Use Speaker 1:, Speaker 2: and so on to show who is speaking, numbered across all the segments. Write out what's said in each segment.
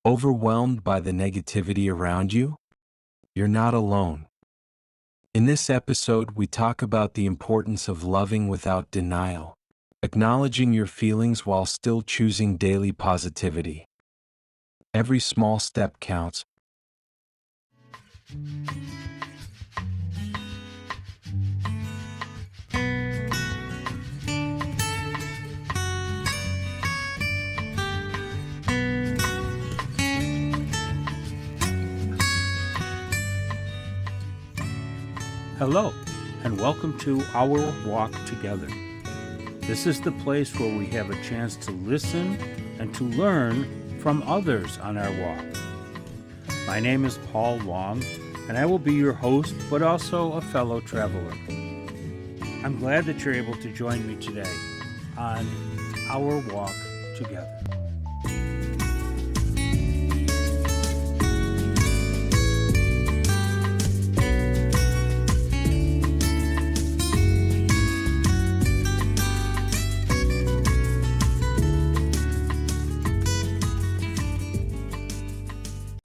Speaker 1: Overwhelmed by the negativity around you? You're not alone. In this episode, we talk about the importance of loving without denial, acknowledging your feelings while still choosing daily positivity. Every small step counts.
Speaker 2: Hello, and welcome to Our Walk Together. This is the place where we have a chance to listen and to learn from others on our walk. My name is Paul Long, and I will be your host, but also a fellow traveler. I'm glad that you're able to join me today on Our Walk Together.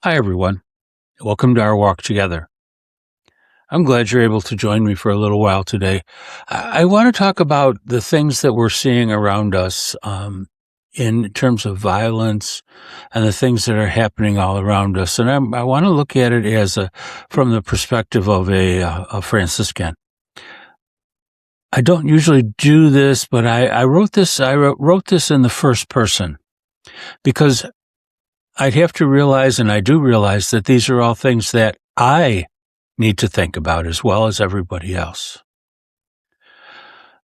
Speaker 2: Hi, everyone. Welcome to Our Walk Together. I'm glad you're able to join me for a little while today. I want to talk about the things that we're seeing around us in terms of violence and the things that are happening all around us. And I want to look at it as from the perspective of a Franciscan. I don't usually do this, but I wrote this in the first person because I'd have to realize, and I do realize, that these are all things that I need to think about as well as everybody else.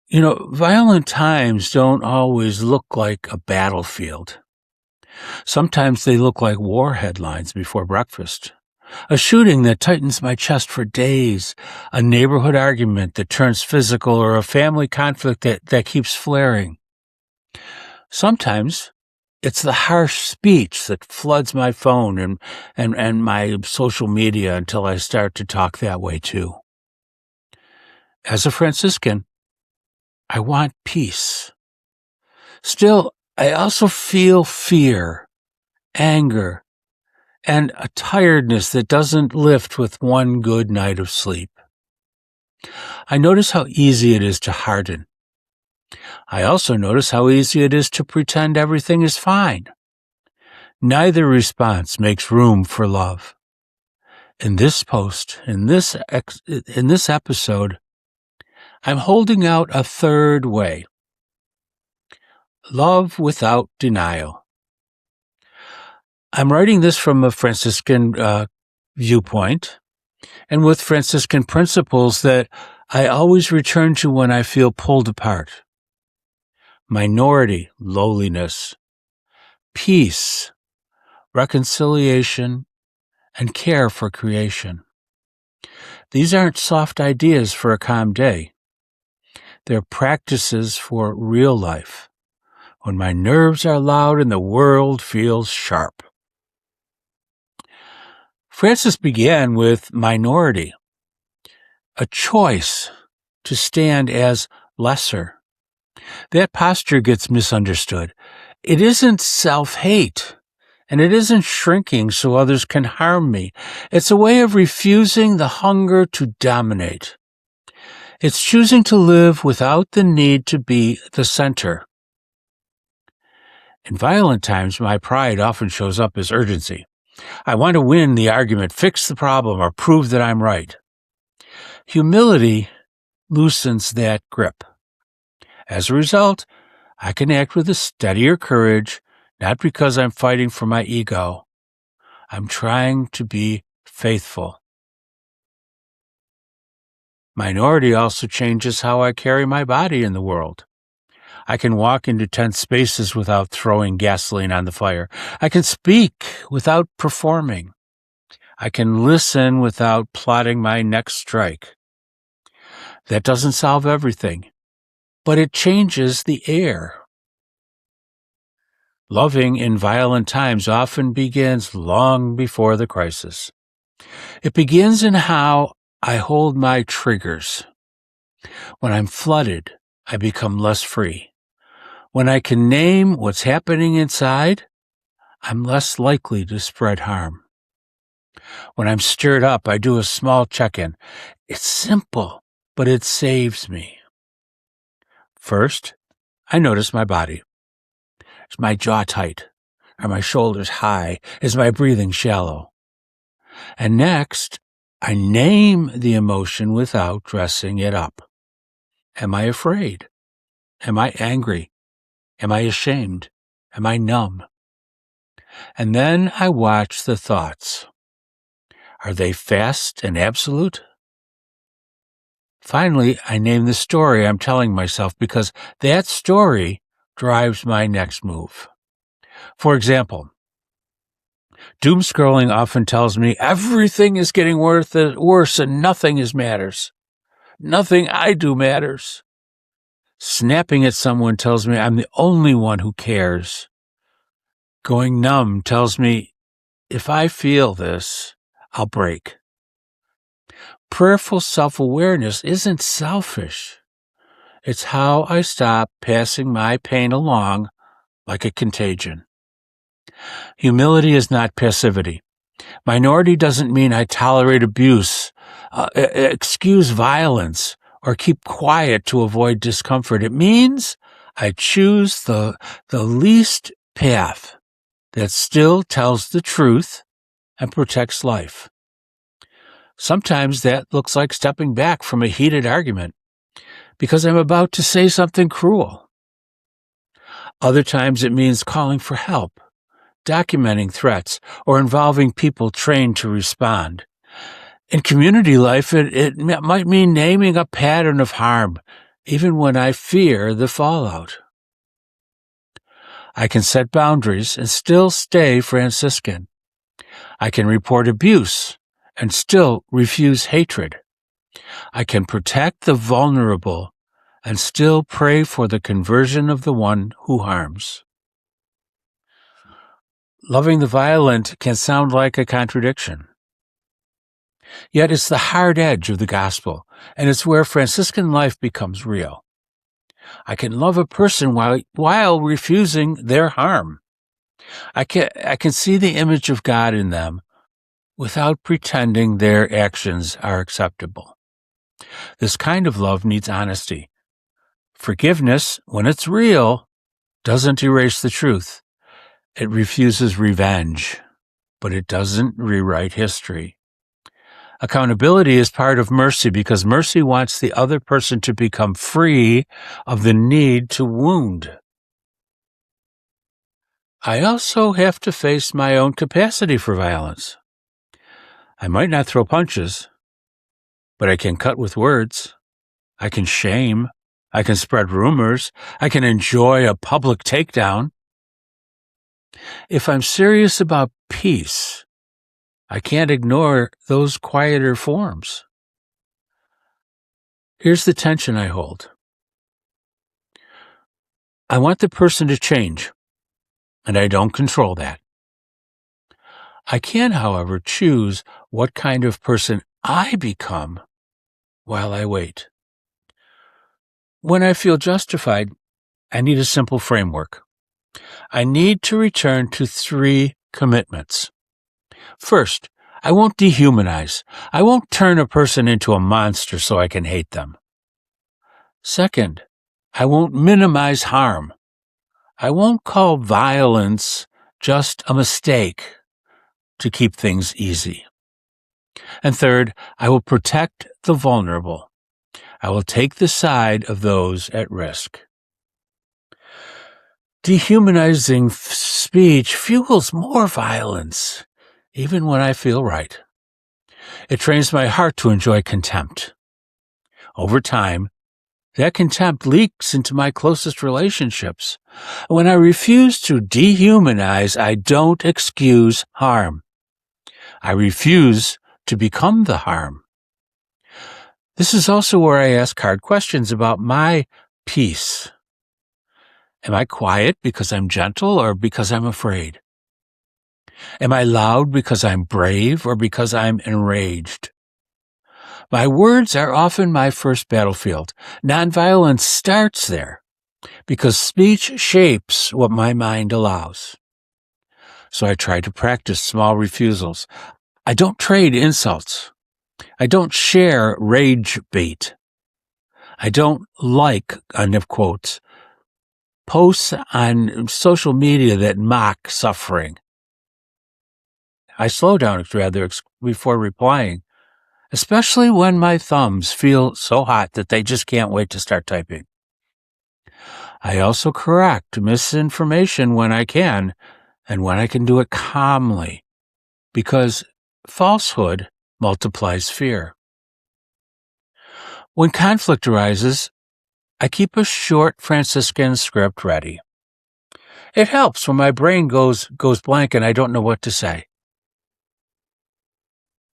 Speaker 2: You know, violent times don't always look like a battlefield. Sometimes they look like war headlines before breakfast. A shooting that tightens my chest for days, a neighborhood argument that turns physical, or a family conflict that keeps flaring. Sometimes it's the harsh speech that floods my phone and my social media until I start to talk that way too. As a Franciscan, I want peace. Still, I also feel fear, anger, and a tiredness that doesn't lift with one good night of sleep. I notice how easy it is to harden. I also notice how easy it is to pretend everything is fine. Neither response makes room for love. In this episode, I'm holding out a third way. Love without denial. I'm writing this from a Franciscan viewpoint and with Franciscan principles that I always return to when I feel pulled apart. Minority, lowliness, peace, reconciliation, and care for creation. These aren't soft ideas for a calm day. They're practices for real life, when my nerves are loud and the world feels sharp. Francis began with minority, a choice to stand as lesser. That posture gets misunderstood. It isn't self-hate, and it isn't shrinking so others can harm me. It's a way of refusing the hunger to dominate. It's choosing to live without the need to be the center. In violent times, my pride often shows up as urgency. I want to win the argument, fix the problem, or prove that I'm right. Humility loosens that grip. As a result, I can act with a steadier courage, not because I'm fighting for my ego. I'm trying to be faithful. Minority also changes how I carry my body in the world. I can walk into tense spaces without throwing gasoline on the fire. I can speak without performing. I can listen without plotting my next strike. That doesn't solve everything, but it changes the air. Loving in violent times often begins long before the crisis. It begins in how I hold my triggers. When I'm flooded, I become less free. When I can name what's happening inside, I'm less likely to spread harm. When I'm stirred up, I do a small check-in. It's simple, but it saves me. First, I notice my body. Is my jaw tight? Are my shoulders high? Is my breathing shallow? And next, I name the emotion without dressing it up. Am I afraid? Am I angry? Am I ashamed? Am I numb? And then I watch the thoughts. Are they fast and absolute? Finally, I name the story I'm telling myself because that story drives my next move. For example, doom scrolling often tells me everything is getting worse and nothing matters. Nothing I do matters. Snapping at someone tells me I'm the only one who cares. Going numb tells me if I feel this, I'll break. Prayerful self-awareness isn't selfish. It's how I stop passing my pain along like a contagion. Humility is not passivity. Minority doesn't mean I tolerate abuse, excuse violence, or keep quiet to avoid discomfort. It means I choose the least path that still tells the truth and protects life. Sometimes that looks like stepping back from a heated argument because I'm about to say something cruel. Other times it means calling for help, documenting threats, or involving people trained to respond. In community life, it might mean naming a pattern of harm, even when I fear the fallout. I can set boundaries and still stay Franciscan. I can report abuse and still refuse hatred. I can protect the vulnerable and still pray for the conversion of the one who harms. Loving the violent can sound like a contradiction. Yet it's the hard edge of the gospel, and it's where Franciscan life becomes real. I can love a person while refusing their harm. I can see the image of God in them without pretending their actions are acceptable. This kind of love needs honesty. Forgiveness, when it's real, doesn't erase the truth. It refuses revenge, but it doesn't rewrite history. Accountability is part of mercy because mercy wants the other person to become free of the need to wound. I also have to face my own capacity for violence. I might not throw punches, but I can cut with words. I can shame. I can spread rumors. I can enjoy a public takedown. If I'm serious about peace, I can't ignore those quieter forms. Here's the tension I hold. I want the person to change, and I don't control that. I can, however, choose what kind of person I become while I wait. When I feel justified, I need a simple framework. I need to return to 3 commitments. First, I won't dehumanize. I won't turn a person into a monster so I can hate them. Second, I won't minimize harm. I won't call violence just a mistake to keep things easy. And third, I will protect the vulnerable. I will take the side of those at risk. Dehumanizing speech fuels more violence, even when I feel right. It trains my heart to enjoy contempt. Over time, that contempt leaks into my closest relationships. When I refuse to dehumanize, I don't excuse harm. I refuse to become the harm. This is also where I ask hard questions about my peace. Am I quiet because I'm gentle or because I'm afraid? Am I loud because I'm brave or because I'm enraged? My words are often my first battlefield. Nonviolence starts there because speech shapes what my mind allows. So I try to practice small refusals. I don't trade insults. I don't share rage bait. I don't like, end of quotes, posts on social media that mock suffering. I slow down before replying, especially when my thumbs feel so hot that they just can't wait to start typing. I also correct misinformation when I can, and when I can do it calmly, because falsehood multiplies fear. When conflict arises, I keep a short Franciscan script ready. It helps when my brain goes blank and I don't know what to say.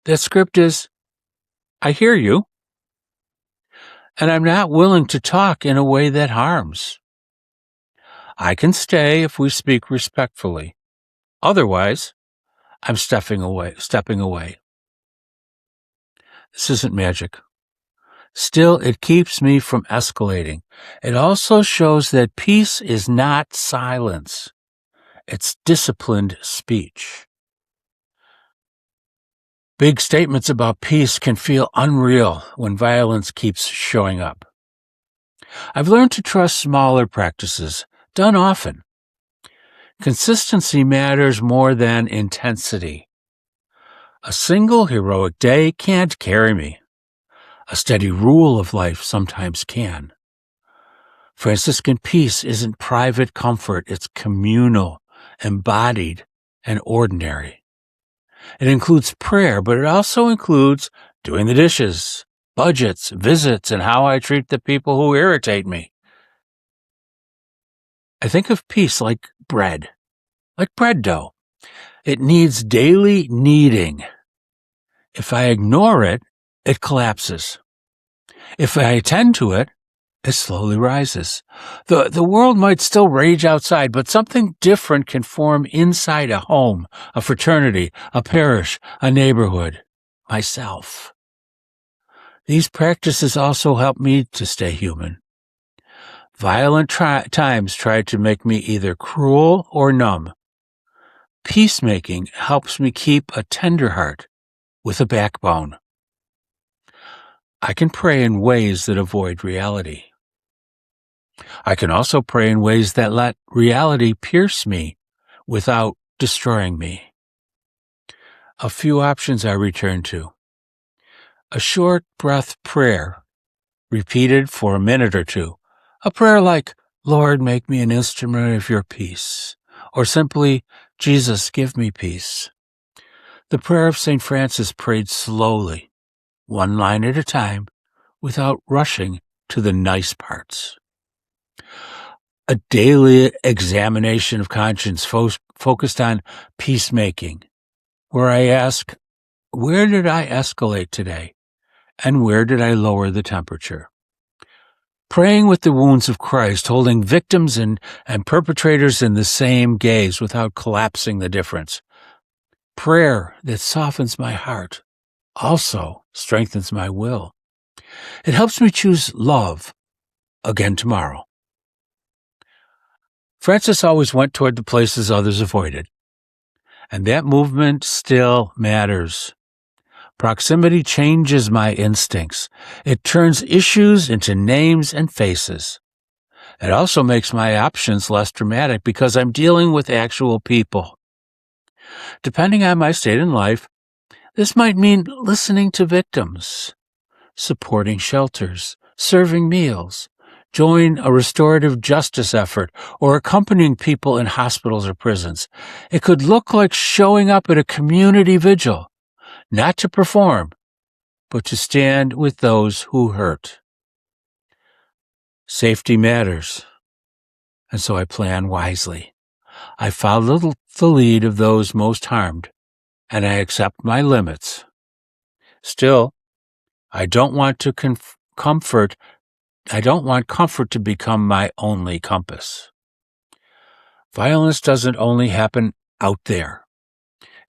Speaker 2: That script is, I hear you, and I'm not willing to talk in a way that harms. I can stay if we speak respectfully. Otherwise, I'm stepping away. This isn't magic. Still, it keeps me from escalating. It also shows that peace is not silence. It's disciplined speech. Big statements about peace can feel unreal when violence keeps showing up. I've learned to trust smaller practices, done often. Consistency matters more than intensity. A single heroic day can't carry me. A steady rule of life sometimes can. Franciscan peace isn't private comfort, it's communal, embodied, and ordinary. It includes prayer, but it also includes doing the dishes, budgets, visits, and how I treat the people who irritate me. I think of peace like bread dough. It needs daily kneading. If I ignore it, it collapses. If I attend to it, it slowly rises. The world might still rage outside, but something different can form inside a home, a fraternity, a parish, a neighborhood, myself. These practices also help me to stay human. Violent times try to make me either cruel or numb. Peacemaking helps me keep a tender heart with a backbone. I can pray in ways that avoid reality. I can also pray in ways that let reality pierce me without destroying me. A few options I return to. A short breath prayer, repeated for a minute or two. A prayer like, Lord, make me an instrument of your peace. Or simply, Jesus, give me peace. The prayer of St. Francis prayed slowly, one line at a time, without rushing to the nice parts. A daily examination of conscience focused on peacemaking, where I ask, where did I escalate today? And where did I lower the temperature? Praying with the wounds of Christ, holding victims and perpetrators in the same gaze without collapsing the difference. Prayer that softens my heart also strengthens my will. It helps me choose love again tomorrow. Francis always went toward the places others avoided, and that movement still matters. Proximity changes my instincts. It turns issues into names and faces. It also makes my options less dramatic because I'm dealing with actual people. Depending on my state in life, this might mean listening to victims, supporting shelters, serving meals, join a restorative justice effort, or accompanying people in hospitals or prisons. It could look like showing up at a community vigil, not to perform, but to stand with those who hurt. Safety matters, and so I plan wisely. I follow the lead of those most harmed, and I accept my limits. Still, I don't want comfort to become my only compass. Violence doesn't only happen out there.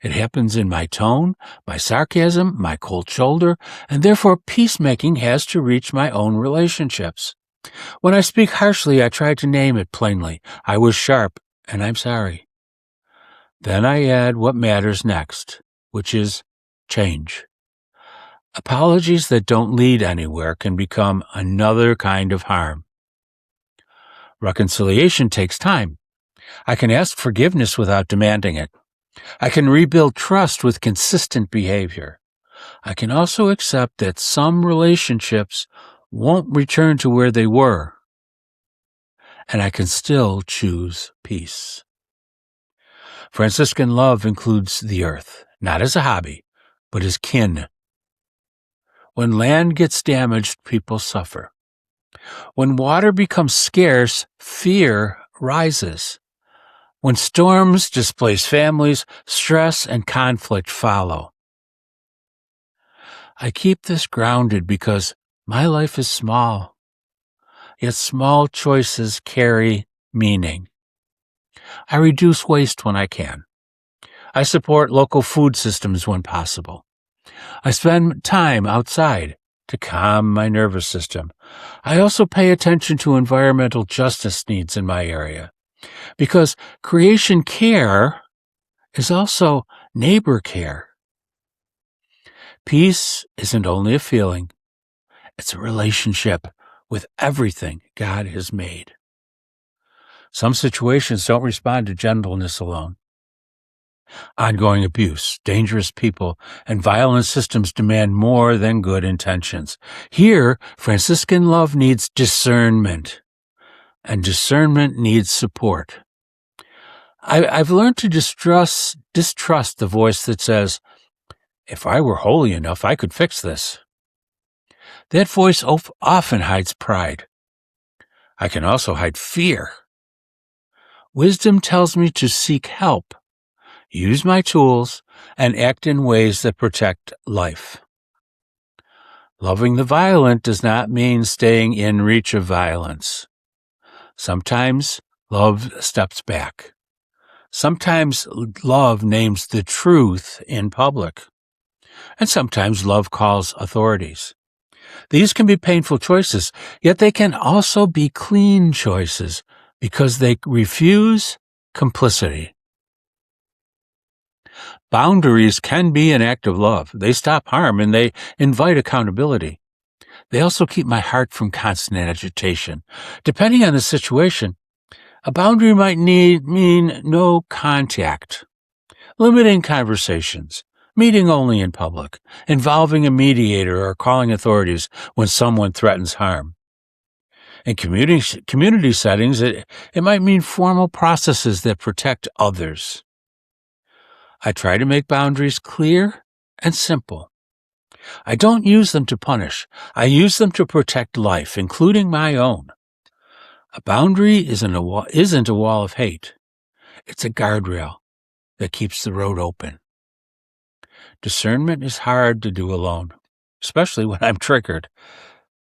Speaker 2: It happens in my tone, my sarcasm, my cold shoulder, and therefore peacemaking has to reach my own relationships. When I speak harshly, I try to name it plainly. I was sharp, and I'm sorry. Then I add what matters next, which is change. Apologies that don't lead anywhere can become another kind of harm. Reconciliation takes time. I can ask forgiveness without demanding it. I can rebuild trust with consistent behavior. I can also accept that some relationships won't return to where they were, and I can still choose peace. Franciscan love includes the earth, not as a hobby, but as kin. When land gets damaged, people suffer. When water becomes scarce, fear rises. When storms displace families, stress and conflict follow. I keep this grounded because my life is small, yet small choices carry meaning. I reduce waste when I can. I support local food systems when possible. I spend time outside to calm my nervous system. I also pay attention to environmental justice needs in my area, because creation care is also neighbor care. Peace isn't only a feeling, it's a relationship with everything God has made. Some situations don't respond to gentleness alone. Ongoing abuse, dangerous people, and violent systems demand more than good intentions. Here, Franciscan love needs discernment, and discernment needs support. I've learned to distrust the voice that says, if I were holy enough, I could fix this. That voice often hides pride. I can also hide fear. Wisdom tells me to seek help, use my tools, and act in ways that protect life. Loving the violent does not mean staying in reach of violence. Sometimes love steps back. Sometimes love names the truth in public. And sometimes love calls authorities. These can be painful choices, yet they can also be clean choices because they refuse complicity. Boundaries can be an act of love. They stop harm and they invite accountability. They also keep my heart from constant agitation. Depending on the situation, a boundary might mean no contact, limiting conversations, meeting only in public, involving a mediator or calling authorities when someone threatens harm. In community settings, it might mean formal processes that protect others. I try to make boundaries clear and simple. I don't use them to punish. I use them to protect life, including my own. A boundary isn't a wall of hate. It's a guardrail that keeps the road open. Discernment is hard to do alone, especially when I'm triggered.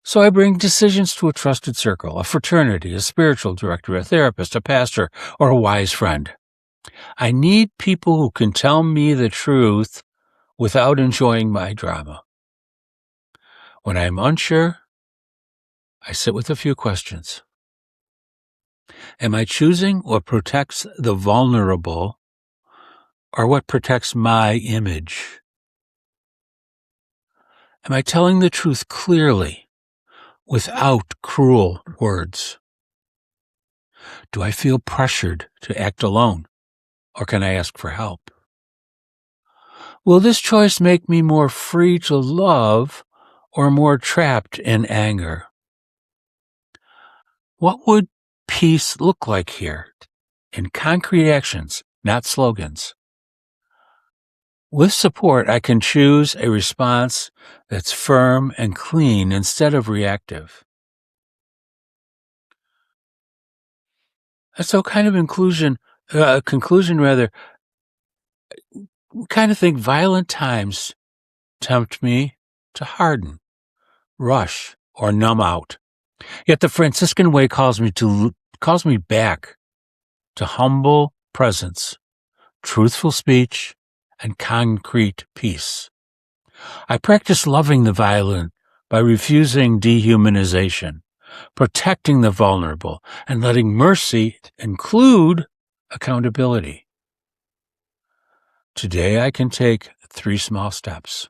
Speaker 2: So I bring decisions to a trusted circle, a fraternity, a spiritual director, a therapist, a pastor, or a wise friend. I need people who can tell me the truth without enjoying my drama. When I'm unsure, I sit with a few questions. Am I choosing what protects the vulnerable or what protects my image? Am I telling the truth clearly without cruel words? Do I feel pressured to act alone, or can I ask for help? Will this choice make me more free to love or more trapped in anger? What would peace look like here? In concrete actions, not slogans. With support, I can choose a response that's firm and clean instead of reactive. And so conclusion, we kind of think violent times tempt me to harden, rush, or numb out. Yet the Franciscan way calls me back to humble presence, truthful speech, and concrete peace. I practice loving the violent by refusing dehumanization, protecting the vulnerable, and letting mercy include accountability. Today I can take 3 small steps.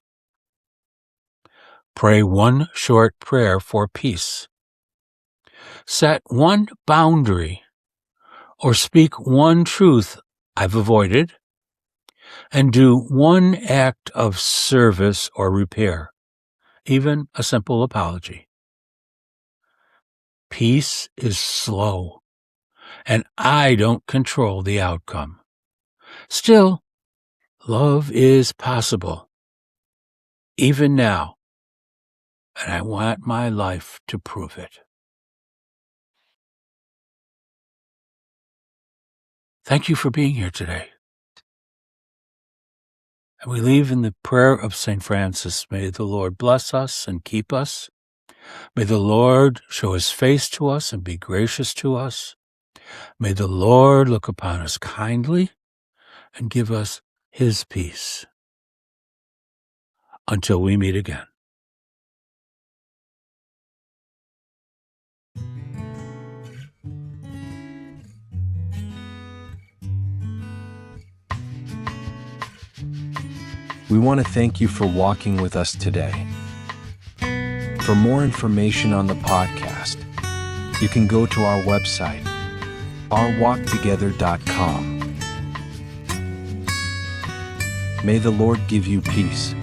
Speaker 2: Pray one short prayer for peace. Set one boundary or speak one truth I've avoided, and do one act of service or repair, even a simple apology. Peace is slow, and I don't control the outcome. Still, love is possible, even now, and I want my life to prove it. Thank you for being here today. And we leave in the prayer of St. Francis. May the Lord bless us and keep us. May the Lord show his face to us and be gracious to us. May the Lord look upon us kindly and give us his peace. Until we meet again.
Speaker 1: We want to thank you for walking with us today. For more information on the podcast, you can go to our website, ourwalktogether.com. May the Lord give you peace.